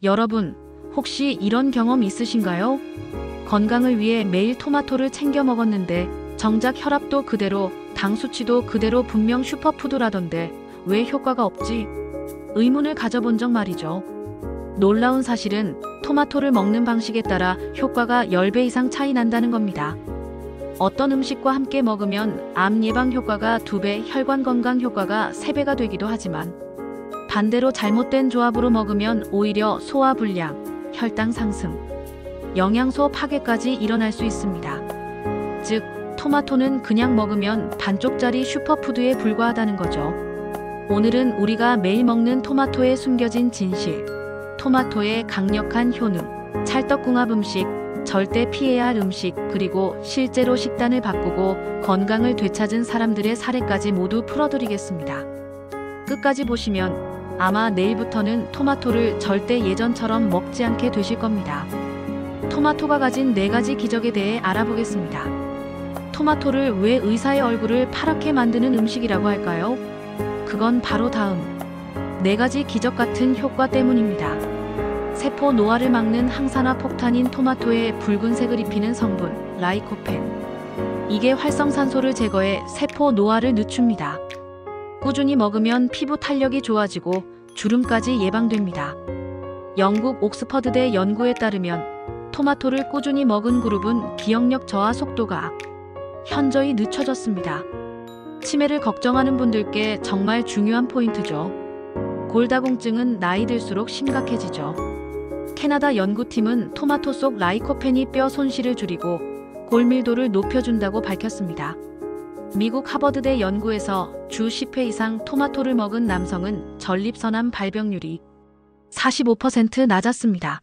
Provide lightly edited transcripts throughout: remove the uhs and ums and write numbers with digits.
여러분, 혹시 이런 경험 있으신가요? 건강을 위해 매일 토마토를 챙겨 먹었는데 정작 혈압도 그대로, 당 수치도 그대로 분명 슈퍼푸드라던데 왜 효과가 없지? 의문을 가져본 적 말이죠. 놀라운 사실은 토마토를 먹는 방식에 따라 효과가 10배 이상 차이 난다는 겁니다. 어떤 음식과 함께 먹으면 암 예방 효과가 2배, 혈관 건강 효과가 3배가 되기도 하지만 반대로 잘못된 조합으로 먹으면 오히려 소화불량, 혈당 상승, 영양소 파괴까지 일어날 수 있습니다. 즉, 토마토는 그냥 먹으면 반쪽짜리 슈퍼푸드에 불과하다는 거죠. 오늘은 우리가 매일 먹는 토마토에 숨겨진 진실, 토마토의 강력한 효능, 찰떡궁합 음식, 절대 피해야 할 음식, 그리고 실제로 식단을 바꾸고 건강을 되찾은 사람들의 사례까지 모두 풀어드리겠습니다. 끝까지 보시면 아마 내일부터는 토마토를 절대 예전처럼 먹지 않게 되실 겁니다. 토마토가 가진 4가지 기적에 대해 알아보겠습니다. 토마토를 왜 의사의 얼굴을 파랗게 만드는 음식이라고 할까요? 그건 바로 다음 4가지 기적 같은 효과 때문입니다. 세포 노화를 막는 항산화 폭탄인 토마토에 붉은색을 입히는 성분, 라이코펜. 이게 활성산소를 제거해 세포 노화를 늦춥니다. 꾸준히 먹으면 피부 탄력이 좋아지고 주름까지 예방됩니다. 영국 옥스퍼드대 연구에 따르면 토마토를 꾸준히 먹은 그룹은 기억력 저하 속도가 현저히 늦춰졌습니다. 치매를 걱정하는 분들께 정말 중요한 포인트죠. 골다공증은 나이 들수록 심각해지죠. 캐나다 연구팀은 토마토 속 라이코펜이 뼈 손실을 줄이고 골밀도를 높여준다고 밝혔습니다. 미국 하버드대 연구에서 주 10회 이상 토마토를 먹은 남성은 전립선암 발병률이 45% 낮았습니다.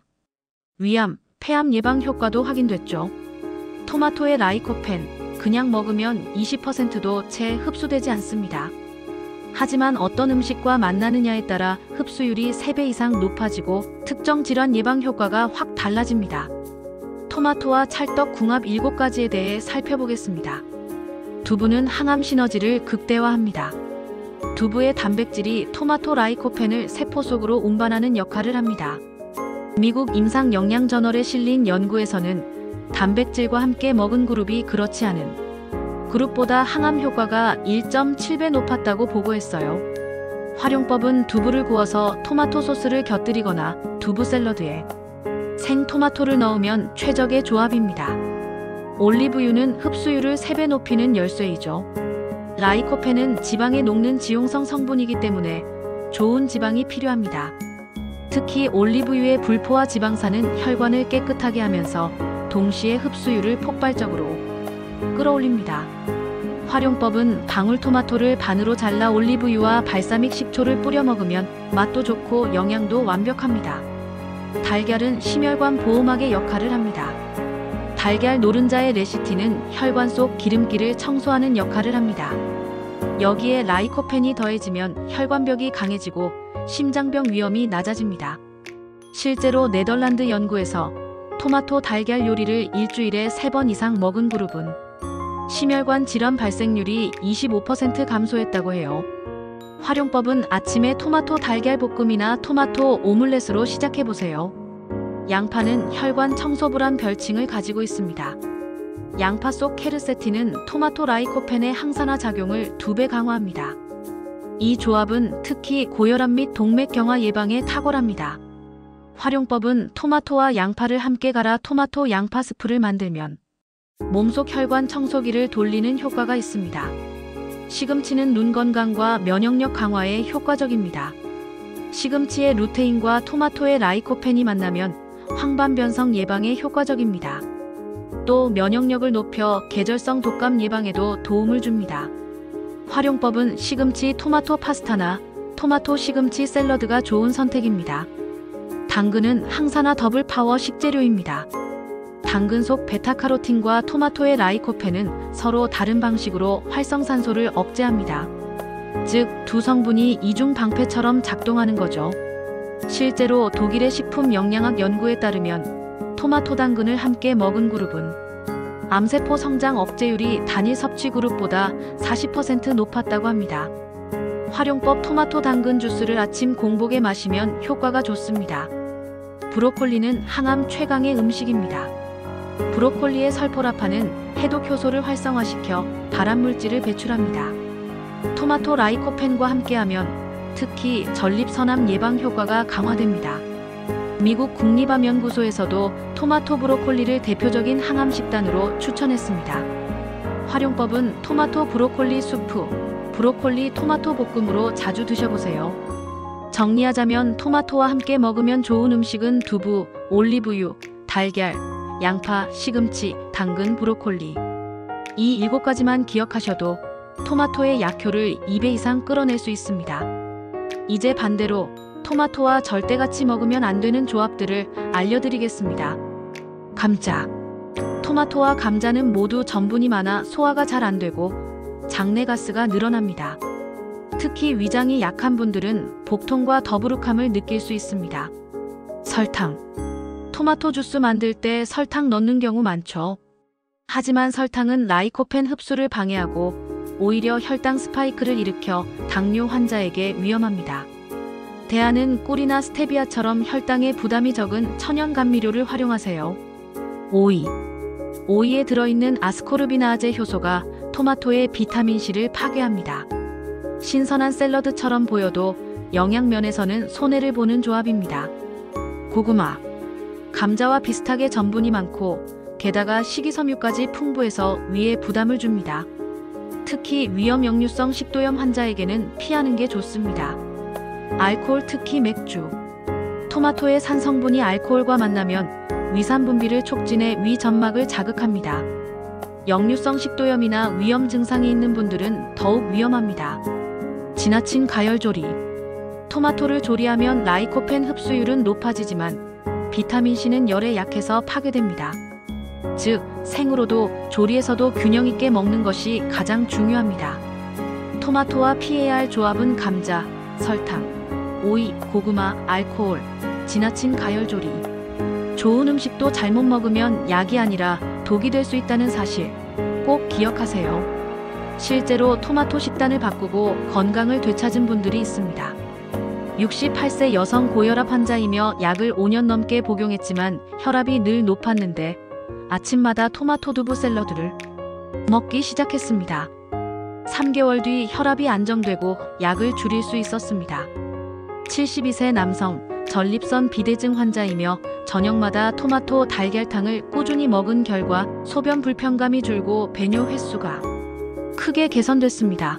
위암, 폐암 예방 효과도 확인됐죠. 토마토의 라이코펜, 그냥 먹으면 20%도 채 흡수되지 않습니다. 하지만 어떤 음식과 만나느냐에 따라 흡수율이 3배 이상 높아지고 특정 질환 예방 효과가 확 달라집니다. 토마토와 찰떡 궁합 7가지에 대해 살펴보겠습니다. 두부는 항암 시너지를 극대화합니다. 두부의 단백질이 토마토 라이코펜을 세포 속으로 운반하는 역할을 합니다. 미국 임상영양저널에 실린 연구에서는 단백질과 함께 먹은 그룹이 그렇지 않은 그룹보다 항암 효과가 1.7배 높았다고 보고했어요. 활용법은 두부를 구워서 토마토 소스를 곁들이거나 두부 샐러드에 생토마토를 넣으면 최적의 조합입니다. 올리브유는 흡수율을 3배 높이는 열쇠이죠. 라이코펜은 지방에 녹는 지용성 성분이기 때문에 좋은 지방이 필요합니다. 특히 올리브유의 불포화 지방산은 혈관을 깨끗하게 하면서 동시에 흡수율을 폭발적으로 끌어올립니다. 활용법은 방울토마토를 반으로 잘라 올리브유와 발사믹 식초를 뿌려 먹으면 맛도 좋고 영양도 완벽합니다. 달걀은 심혈관 보호막의 역할을 합니다. 달걀 노른자의 레시틴은 혈관 속 기름기를 청소하는 역할을 합니다. 여기에 라이코펜이 더해지면 혈관벽이 강해지고 심장병 위험이 낮아집니다. 실제로 네덜란드 연구에서 토마토 달걀 요리를 일주일에 3번 이상 먹은 그룹은 심혈관 질환 발생률이 25% 감소했다고 해요. 활용법은 아침에 토마토 달걀 볶음이나 토마토 오믈렛으로 시작해보세요. 양파는 혈관 청소부란 별칭을 가지고 있습니다. 양파 속 케르세틴은 토마토 라이코펜의 항산화 작용을 2배 강화합니다. 이 조합은 특히 고혈압 및 동맥경화 예방에 탁월합니다. 활용법은 토마토와 양파를 함께 갈아 토마토 양파 스프를 만들면 몸속 혈관 청소기를 돌리는 효과가 있습니다. 시금치는 눈 건강과 면역력 강화에 효과적입니다. 시금치의 루테인과 토마토의 라이코펜이 만나면 황반변성 예방에 효과적입니다. 또 면역력을 높여 계절성 독감 예방에도 도움을 줍니다. 활용법은 시금치 토마토 파스타나 토마토 시금치 샐러드가 좋은 선택입니다. 당근은 항산화 더블 파워 식재료입니다. 당근 속 베타카로틴과 토마토의 라이코펜은 서로 다른 방식으로 활성산소를 억제합니다. 즉, 두 성분이 이중 방패처럼 작동하는 거죠. 실제로 독일의 식품 영양학 연구에 따르면 토마토 당근을 함께 먹은 그룹은 암세포 성장 억제율이 단일 섭취 그룹보다 40% 높았다고 합니다. 활용법 토마토 당근 주스를 아침 공복에 마시면 효과가 좋습니다. 브로콜리는 항암 최강의 음식입니다. 브로콜리의 설포라판은 해독 효소를 활성화시켜 발암물질을 배출합니다. 토마토 라이코펜과 함께하면 특히 전립선암 예방 효과가 강화됩니다. 미국 국립암연구소에서도 토마토 브로콜리를 대표적인 항암 식단으로 추천했습니다. 활용법은 토마토 브로콜리 수프, 브로콜리 토마토 볶음으로 자주 드셔보세요. 정리하자면 토마토와 함께 먹으면 좋은 음식은 두부, 올리브유, 달걀, 양파, 시금치, 당근, 브로콜리. 이 7가지만 기억하셔도 토마토의 약효를 2배 이상 끌어낼 수 있습니다. 이제 반대로 토마토와 절대 같이 먹으면 안 되는 조합들을 알려드리겠습니다. 감자. 토마토와 감자는 모두 전분이 많아 소화가 잘 안 되고 장내 가스가 늘어납니다. 특히 위장이 약한 분들은 복통과 더부룩함을 느낄 수 있습니다. 설탕. 토마토 주스 만들 때 설탕 넣는 경우 많죠. 하지만 설탕은 라이코펜 흡수를 방해하고 오히려 혈당 스파이크를 일으켜 당뇨 환자에게 위험합니다. 대안은 꿀이나 스테비아처럼 혈당에 부담이 적은 천연 감미료를 활용하세요. 오이. 오이에 들어있는 아스코르비나아제 효소가 토마토의 비타민C를 파괴합니다. 신선한 샐러드처럼 보여도 영양면에서는 손해를 보는 조합입니다. 고구마. 감자와 비슷하게 전분이 많고 게다가 식이섬유까지 풍부해서 위에 부담을 줍니다. 특히 위험 역류성 식도염 환자에게는 피하는 게 좋습니다. 알코올, 특히 맥주. 토마토의 산 성분이 알코올과 만나면 위산 분비를 촉진해 위 점막을 자극합니다. 역류성 식도염이나 위염 증상이 있는 분들은 더욱 위험합니다. 지나친 가열조리. 토마토를 조리하면 라이코펜 흡수율은 높아지지만 비타민C는 열에 약해서 파괴됩니다. 즉, 생으로도 조리에서도 균형 있게 먹는 것이 가장 중요합니다. 토마토와 피해야 할 조합은 감자, 설탕, 오이, 고구마, 알코올, 지나친 가열조리. 좋은 음식도 잘못 먹으면 약이 아니라 독이 될 수 있다는 사실 꼭 기억하세요. 실제로 토마토 식단을 바꾸고 건강을 되찾은 분들이 있습니다. 68세 여성 고혈압 환자이며 약을 5년 넘게 복용했지만 혈압이 늘 높았는데 아침마다 토마토 두부 샐러드를 먹기 시작했습니다. 3개월 뒤 혈압이 안정되고 약을 줄일 수 있었습니다. 72세 남성, 전립선 비대증 환자이며 저녁마다 토마토 달걀탕을 꾸준히 먹은 결과 소변 불편감이 줄고 배뇨 횟수가 크게 개선됐습니다.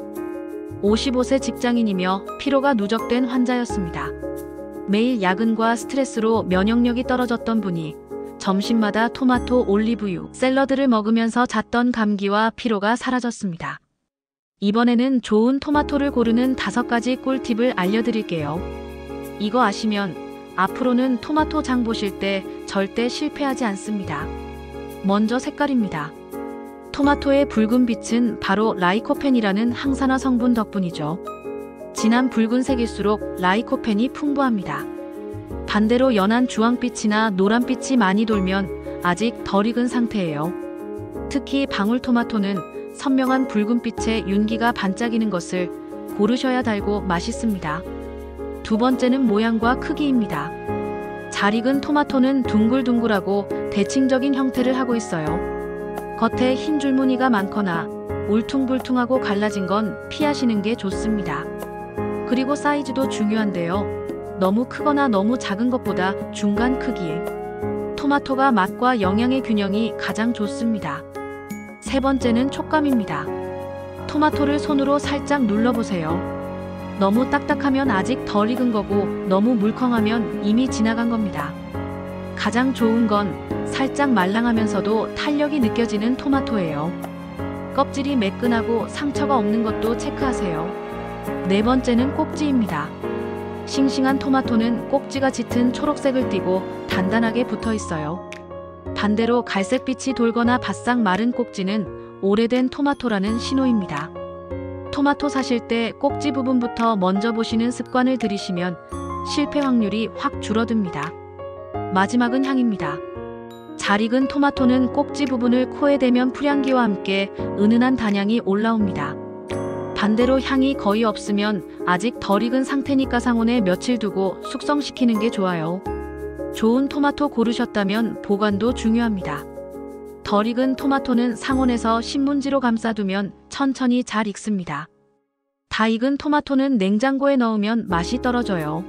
55세 직장인이며 피로가 누적된 환자였습니다. 매일 야근과 스트레스로 면역력이 떨어졌던 분이 점심마다 토마토 올리브유 샐러드를 먹으면서 잤던 감기와 피로가 사라졌습니다. 이번에는 좋은 토마토를 고르는 5가지 꿀팁을 알려드릴게요. 이거 아시면 앞으로는 토마토 장 보실 때 절대 실패하지 않습니다. 먼저 색깔입니다. 토마토의 붉은 빛은 바로 라이코펜이라는 항산화 성분 덕분이죠. 진한 붉은색일수록 라이코펜이 풍부합니다. 반대로 연한 주황빛이나 노란빛이 많이 돌면 아직 덜 익은 상태예요. 특히 방울토마토는 선명한 붉은빛에 윤기가 반짝이는 것을 고르셔야 달고 맛있습니다. 두 번째는 모양과 크기입니다. 잘 익은 토마토는 둥글둥글하고 대칭적인 형태를 하고 있어요. 겉에 흰 줄무늬가 많거나 울퉁불퉁하고 갈라진 건 피하시는 게 좋습니다. 그리고 사이즈도 중요한데요. 너무 크거나 너무 작은 것보다 중간 크기에 토마토가 맛과 영양의 균형이 가장 좋습니다. 세 번째는 촉감입니다. 토마토를 손으로 살짝 눌러보세요. 너무 딱딱하면 아직 덜 익은 거고 너무 물컹하면 이미 지나간 겁니다. 가장 좋은 건 살짝 말랑하면서도 탄력이 느껴지는 토마토예요. 껍질이 매끈하고 상처가 없는 것도 체크하세요. 네 번째는 꼭지입니다. 싱싱한 토마토는 꼭지가 짙은 초록색을 띠고 단단하게 붙어 있어요. 반대로 갈색빛이 돌거나 바싹 마른 꼭지는 오래된 토마토라는 신호입니다. 토마토 사실 때 꼭지 부분부터 먼저 보시는 습관을 들이시면 실패 확률이 확 줄어듭니다. 마지막은 향입니다. 잘 익은 토마토는 꼭지 부분을 코에 대면 풀향기와 함께 은은한 단향이 올라옵니다. 반대로 향이 거의 없으면 아직 덜 익은 상태니까 상온에 며칠 두고 숙성시키는 게 좋아요. 좋은 토마토 고르셨다면 보관도 중요합니다. 덜 익은 토마토는 상온에서 신문지로 감싸두면 천천히 잘 익습니다. 다 익은 토마토는 냉장고에 넣으면 맛이 떨어져요.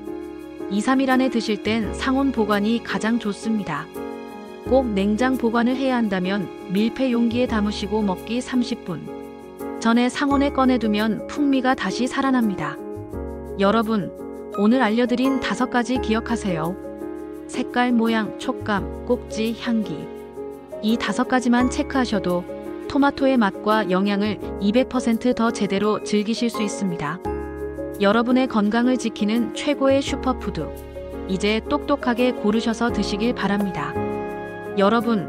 2, 3일 안에 드실 땐 상온 보관이 가장 좋습니다. 꼭 냉장 보관을 해야 한다면 밀폐 용기에 담으시고 먹기 30분 전에 상온에 꺼내두면 풍미가 다시 살아납니다. 여러분, 오늘 알려드린 5가지 기억하세요. 색깔, 모양, 촉감, 꼭지, 향기. 이 5가지만 체크하셔도 토마토의 맛과 영양을 200% 더 제대로 즐기실 수 있습니다. 여러분의 건강을 지키는 최고의 슈퍼푸드. 이제 똑똑하게 고르셔서 드시길 바랍니다. 여러분,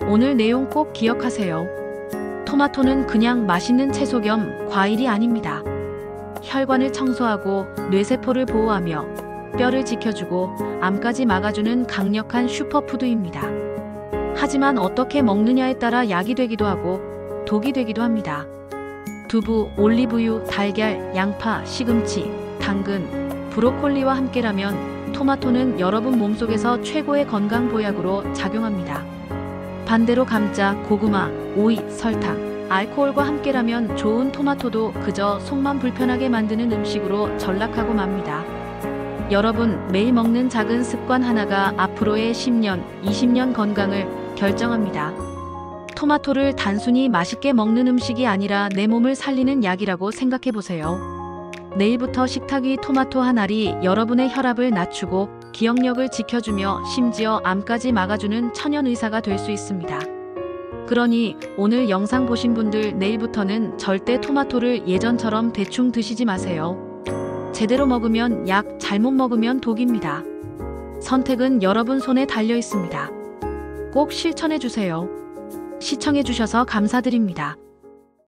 오늘 내용 꼭 기억하세요. 토마토는 그냥 맛있는 채소 겸 과일이 아닙니다. 혈관을 청소하고 뇌세포를 보호하며 뼈를 지켜주고 암까지 막아주는 강력한 슈퍼푸드입니다. 하지만 어떻게 먹느냐에 따라 약이 되기도 하고 독이 되기도 합니다. 두부, 올리브유, 달걀, 양파, 시금치, 당근, 브로콜리와 함께라면 토마토는 여러분 몸속에서 최고의 건강 보약으로 작용합니다. 반대로 감자, 고구마, 오이, 설탕, 알코올과 함께라면 좋은 토마토도 그저 속만 불편하게 만드는 음식으로 전락하고 맙니다. 여러분, 매일 먹는 작은 습관 하나가 앞으로의 10년, 20년 건강을 결정합니다. 토마토를 단순히 맛있게 먹는 음식이 아니라 내 몸을 살리는 약이라고 생각해 보세요. 내일부터 식탁 위 토마토 한 알이 여러분의 혈압을 낮추고 기억력을 지켜주며 심지어 암까지 막아주는 천연 의사가 될 수 있습니다. 그러니 오늘 영상 보신 분들 내일부터는 절대 토마토를 예전처럼 대충 드시지 마세요. 제대로 먹으면 약, 잘못 먹으면 독입니다. 선택은 여러분 손에 달려 있습니다. 꼭 실천해 주세요. 시청해 주셔서 감사드립니다.